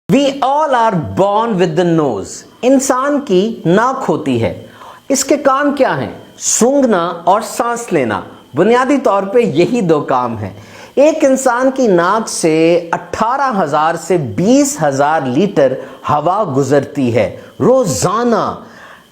We all are born with the nose. इंसान की नाक होती है। इसके काम क्या हैं? सूंघना और सांस लेना। बुनियादी तौर पे यही दो काम हैं। एक इंसान की नाक से 18,000 से 20,000 लीटर हवा गुजरती है रोजाना।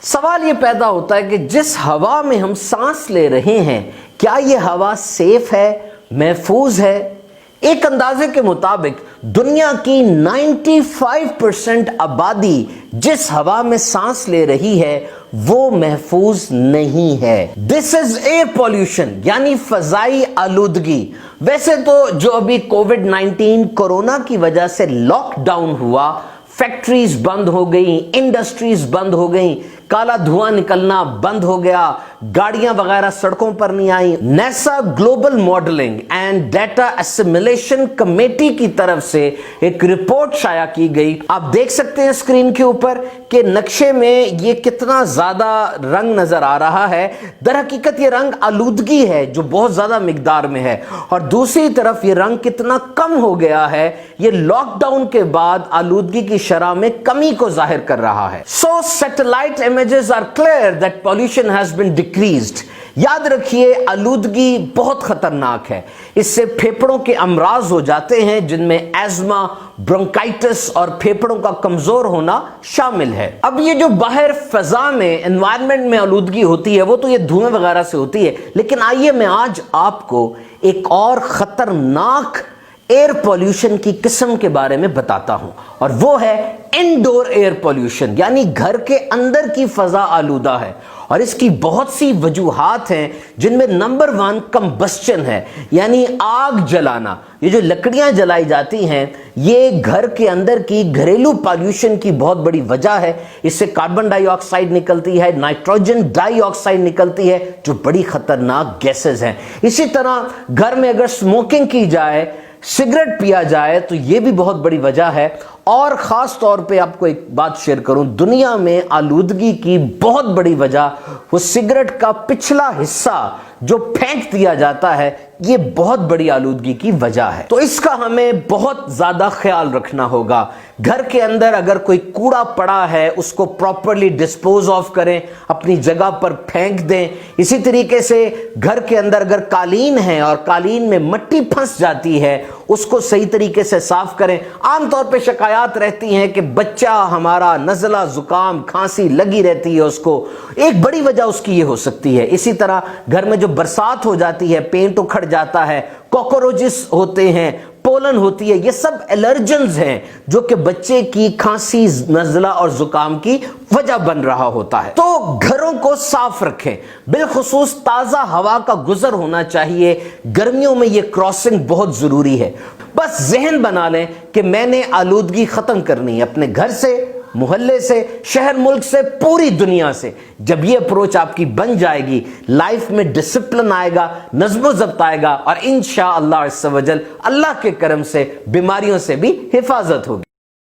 सवाल ये पैदा होता है कि जिस हवा में हम सांस ले रहे हैं, क्या ये हवा सेफ है, महफूज है? एक अंदाजे के मुताबिक दुनिया की 95% आबादी जिस हवा में सांस ले रही है वो महफूज नहीं है। दिस इज एयर पॉल्यूशन, यानी फजाई आलूदगी। वैसे तो जो अभी कोविड-19 कोरोना की वजह से लॉकडाउन हुआ, फैक्ट्रीज बंद हो गई, इंडस्ट्रीज बंद हो गई, काला धुआं निकलना बंद हो गया, गाड़ियां वगैरह सड़कों पर नहीं आई। NASA global modelling and data assimilation committee की तरफ से एक रिपोर्ट शाया की गई। आप देख सकते हैं स्क्रीन के ऊपर कि नक्शे में ये कितना ज्यादा रंग नजर आ रहा है। दरहकीकत ये रंग आलूदगी है जो बहुत ज्यादा मिकदार में है, और दूसरी तरफ ये रंग कितना कम हो गया है, ये लॉकडाउन के बाद आलूदगी की शरह में कमी को जाहिर कर रहा है। सो satellite images are clear that pollution has been decreased. याद रखिए, आलूदगी बहुत खतरनाक है। इससे फेफड़ों के अमराज हो जाते हैं जिनमें एज़मा, ब्रोंकाइटिस और फेफड़ों का कमजोर होना शामिल है। अब ये जो बाहर फजा में एनवायरनमेंट में आलूदगी होती है वो तो ये धुएं वगैरह से होती है, लेकिन आइए मैं आज आपको एक और खतरनाक एयर पॉल्यूशन की किस्म के बारे में बताता हूं, और वो है इनडोर एयर पॉल्यूशन, यानी घर के अंदर की फजा आलूदा है। और इसकी बहुत सी वजूहात हैं, जिनमें नंबर 1 कंबस्चन है, यानी आग जलाना। ये जो लकड़ियां जलाई जाती हैं ये घर के अंदर की घरेलू पॉल्यूशन की बहुत बड़ी वजह है। इससे कार्बन डाइऑक्साइड निकलती है, नाइट्रोजन डाइऑक्साइड निकलती है, जो बड़ी खतरनाक गैसेस हैं। इसी तरह घर में अगर स्मोकिंग की जाए, सिगरेट पिया जाए, तो यह भी बहुत बड़ी वजह है। और खास तौर पे आपको एक बात शेयर करूं, दुनिया में आलूदगी की बहुत बड़ी वजह वो सिगरेट का पिछला हिस्सा जो फेंक दिया जाता है, ये बहुत बड़ी आलूदगी की वजह है। तो इसका हमें बहुत ज्यादा ख्याल रखना होगा। घर के अंदर अगर कोई कूड़ा पड़ा है उसको प्रॉपरली डिस्पोज ऑफ करें, अपनी जगह पर फेंक दें। इसी तरीके से घर के अंदर अगर कालीन है और कालीन में मिट्टी फंस जाती है, उसको सही तरीके से साफ करें। आमतौर पे शिकायत रहती हैं कि बच्चा हमारा नज़ला, जुकाम, खांसी लगी रहती है उसको। एक बड़ी वजह उसकी ये हो सकती है। इसी तरह घर में जो बरसात हो जाती है, पेंट उखड़ जाता है, कॉकरोचेस होते हैं, पोलन होती है, ये सब एलर्जेंस हैं जो कि बच्चे की खांसी, नज़ला और जुकाम की वजह बन रहा होता है। तो घरों को साफ रखें, बिलखुसूस ताज़ा हवा का गुजर होना चाहिए। गर्मियों में ये क्रॉसिंग बहुत ज़रूरी है। बस जहन बना लें कि मैंने आलूदगी ख़त्म करनी है अपने घर से, मोहल्ले से, शहर मुल्क से, पूरी दुनिया से। जब ये अप्रोच आपकी बन जाएगी, लाइफ में डिसिप्लिन आएगा, नज़्म ज़ब्त आएगा, और इंशाअल्लाह अज़्ज़ व जल अल्लाह के करम से बीमारियों से भी हिफाजत होगी।